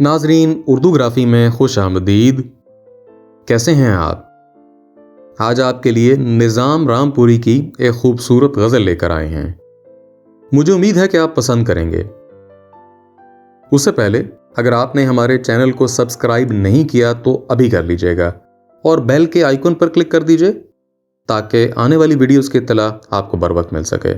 नाजरीन, उर्दूग्राफी में खुश आमदीद। कैसे हैं आप? आज आपके लिए निज़ाम रामपुरी की एक खूबसूरत गज़ल लेकर आए हैं। मुझे उम्मीद है कि आप पसंद करेंगे। उससे पहले अगर आपने हमारे चैनल को सब्सक्राइब नहीं किया तो अभी कर लीजिएगा और बेल के आइकन पर क्लिक कर दीजिए ताकि आने वाली वीडियोस की इत्तला आपको बर वक्त मिल सके।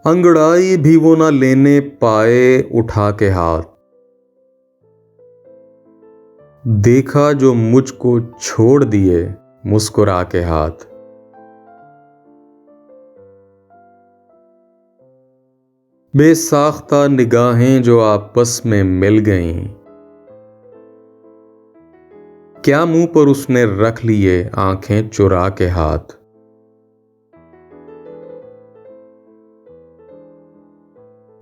अंगड़ाई भी वो ना लेने पाए उठा के हाथ, देखा जो मुझको छोड़ दिए मुस्कुरा के हाथ। बेसाख्ता निगाहें जो आपस में मिल गईं, क्या मुंह पर उसने रख लिए आंखें चुरा के हाथ।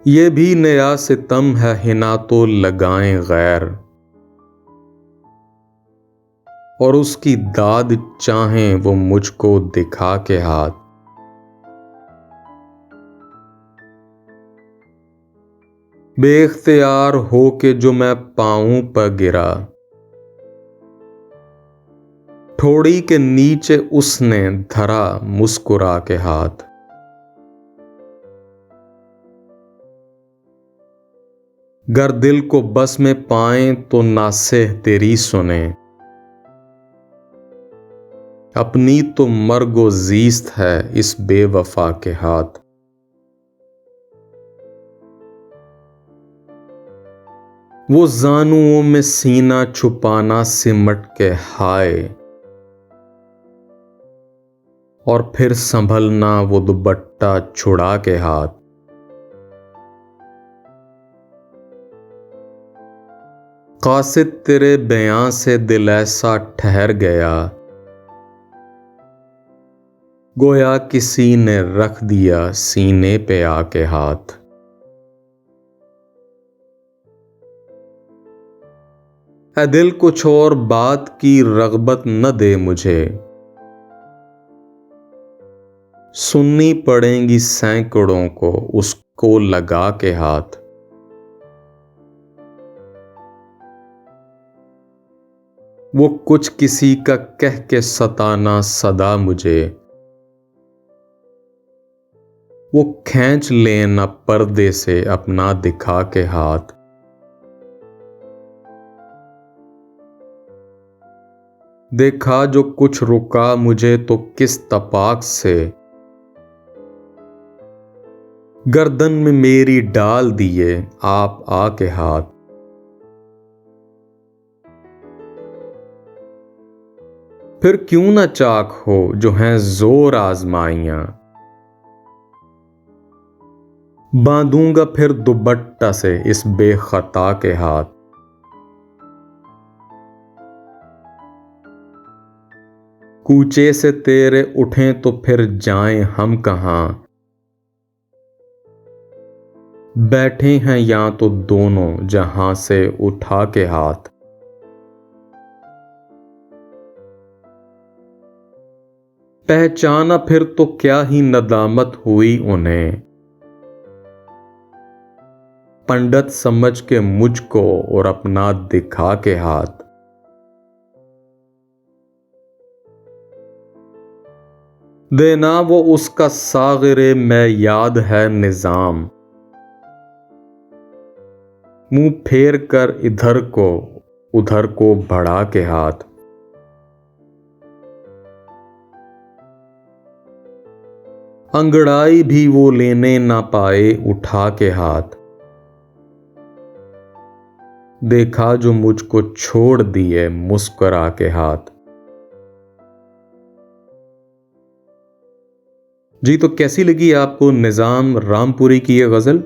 ये भी नया सितम है हिना तो लगाएं गैर, और उसकी दाद चाहें वो मुझको दिखा के हाथ। बेख्तियार हो के जो मैं पांव पर गिरा, ठोड़ी के नीचे उसने धरा मुस्कुरा के हाथ। गर दिल को बस में पाएं तो नासेह तेरी सुने, अपनी तो मर्गो जीस्त है इस बेवफा के हाथ। वो जानुओं में सीना छुपाना सिमट के हाय, और फिर संभलना वो दुपट्टा छुड़ा के हाथ। कासिद तेरे बयां से दिल ऐसा ठहर गया, गोया किसी ने रख दिया सीने पे आके हाथ। ऐ दिल कुछ और बात की रग़बत न दे मुझे, सुननी पड़ेंगी सैकड़ों को उसको लगा के हाथ। वो कुछ किसी का कह के सताना सदा मुझे, वो खींच लेना पर्दे से अपना दिखा के हाथ। देखा जो कुछ रुका मुझे तो किस तपाक से, गर्दन में मेरी डाल दिए आप आके हाथ। फिर क्यों न चाक हो जो हैं जोर आजमाइयां, बांधूंगा फिर दुपट्टा से इस बेखता के हाथ। कूचे से तेरे उठें तो फिर जाएं हम कहां, बैठे हैं या तो दोनों जहां से उठा के हाथ। पहचाना फिर तो क्या ही नदामत हुई उन्हें, पंडित समझ के मुझको और अपना दिखा के हाथ। देना वो उसका सागिरे में याद है निजाम, मुंह फेर कर इधर को उधर को बढ़ा के हाथ। अंगड़ाई भी वो लेने ना पाए उठा के हाथ, देखा जो मुझको छोड़ दिए मुस्कुरा के हाथ। जी, तो कैसी लगी आपको निज़ाम रामपुरी की यह गजल?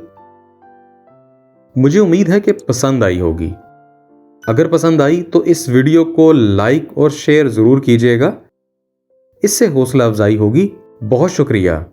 मुझे उम्मीद है कि पसंद आई होगी। अगर पसंद आई तो इस वीडियो को लाइक और शेयर जरूर कीजिएगा, इससे हौसला अफजाई होगी। बहुत शुक्रिया।